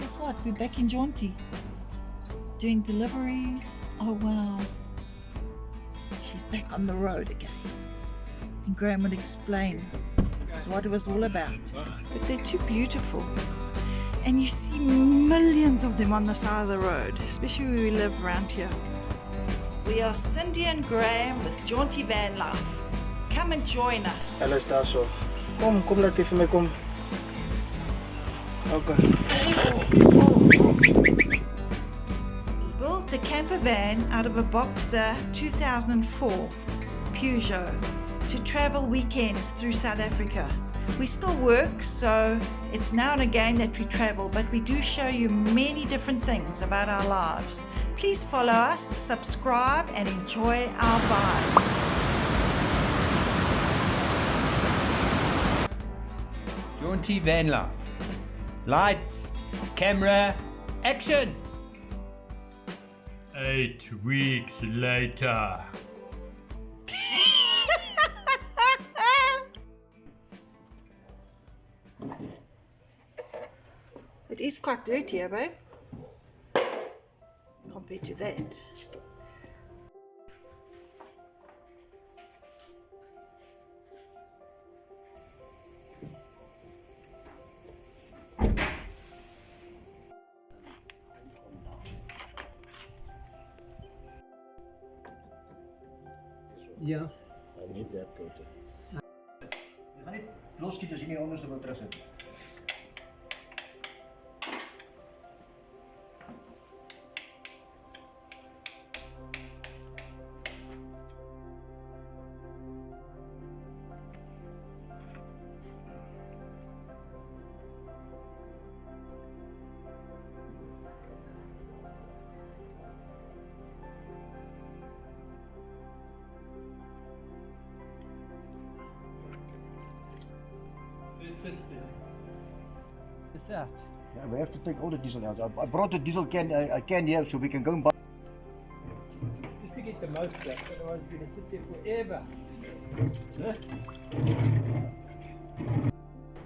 guess what? We're back in Jaunti doing deliveries. Oh wow, she's back on the road again, and Graham will explain what it was all about. But they're too beautiful, and you see millions of them on the side of the road, especially where we live around here. We are Cindy and Graham with Jaunti Vanlife. Come and join us. Alles daar zo. Kom laat even mee kom. Oké. We built a camper van out of a Boxer 2004 Peugeot to travel weekends through South Africa. We still work, so it's now and again that we travel, but we do show you many different things about our lives. Please follow us, subscribe, and enjoy our vibe. Jaunti Vanlife. Lights, camera, action! 8 weeks later. It is quite dirty, eh, babe? Compared to that. Ja. Niet dat koten. Je gaat niet losschieten als je niet onderste wil terugzetten. What's that? Yeah, we have to take all the diesel out. I brought the diesel can here so we can go and buy. Just to get the most back, otherwise it's going to sit there forever.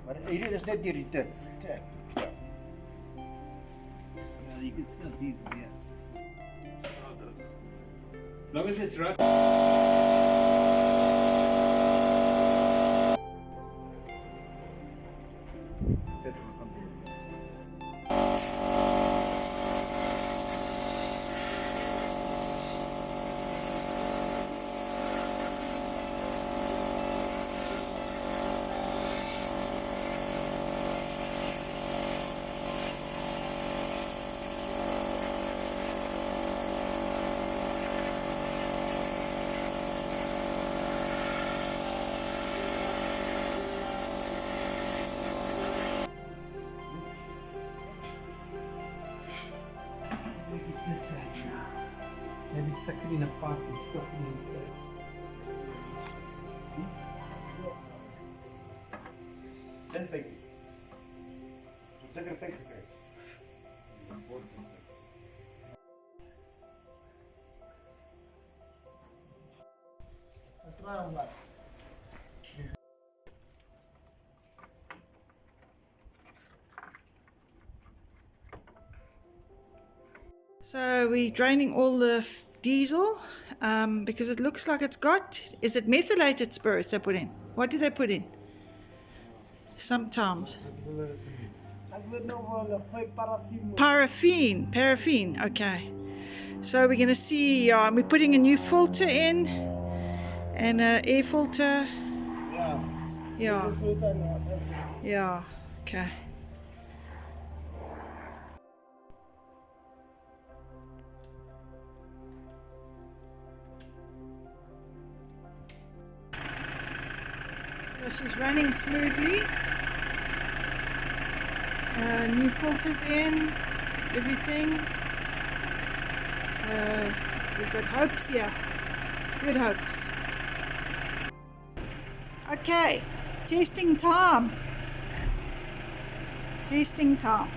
But here is net die return. Well, you can smell diesel, yeah. As long as it's right. This side now. Maybe suck it in a pot and stuff it in there. Then take it. So take it. So we're draining all the diesel because it looks like it's got, is it methylated spirits they put in? What do they put in? Sometimes. Paraffin, okay. So we're going to see, we're putting a new filter in and an air filter. Yeah, okay. So she's running smoothly. New filters in, everything. So we've got hopes here. Good hopes. Okay, testing time. Testing time.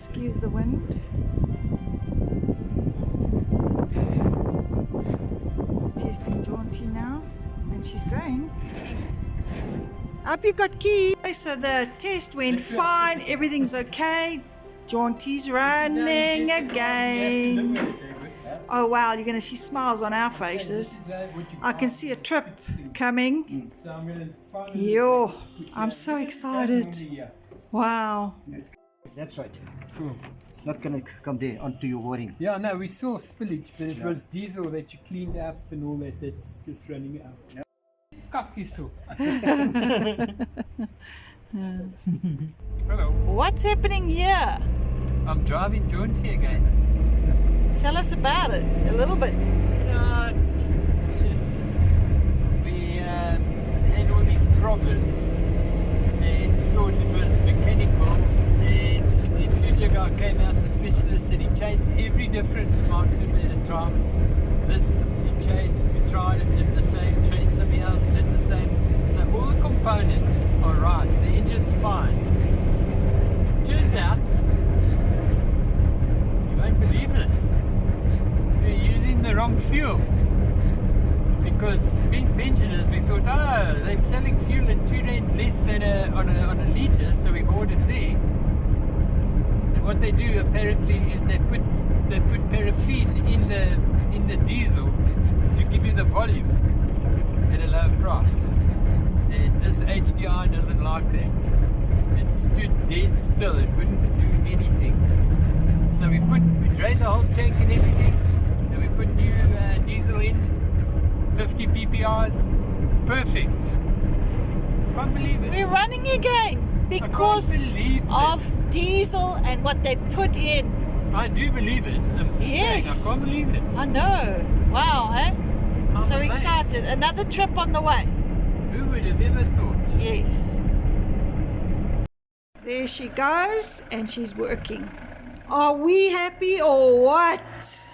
Excuse the wind. Testing Jaunti now, and she's going. Up you got keys. So the test went fine, everything's okay. Jaunti's running again. Oh wow, you're gonna see smiles on our faces. I can see a trip coming. Yo, I'm so excited. Wow. That's right. Cool. Not gonna come there onto your waring. Yeah, no, we saw spillage, but it was diesel that you cleaned up and all that. That's just running out. Yeah. Hello. What's happening here? I'm driving Jaunti again. Tell us about it a little bit. We had all these problems and thought it was mechanical. And the Peugeot guy came out, the specialist, and he changed every different mountain at a time. This he changed, we tried it, did the same, changed something else, did the same. So all the components are right, the engine's fine. Turns out, you won't believe this, we're using the wrong fuel. Because being pensioners, we thought, oh, they're selling fuel at R2 less than on a litre, so we bought it there. And what they do apparently is they put paraffin in the diesel to give you the volume at a low price. And this HDI doesn't like that. It stood dead still, it wouldn't do anything. So we drained the whole tank and everything, and we put new diesel in, 50 pprs, perfect. Can't believe it. We're running again because of diesel and what they put in. I do believe it. I'm just saying, I can't believe it. I know. Wow, eh? I'm So amazed. excited. Another trip on the way. Who would have ever thought? Yes. There she goes, and she's working. Are we happy or what?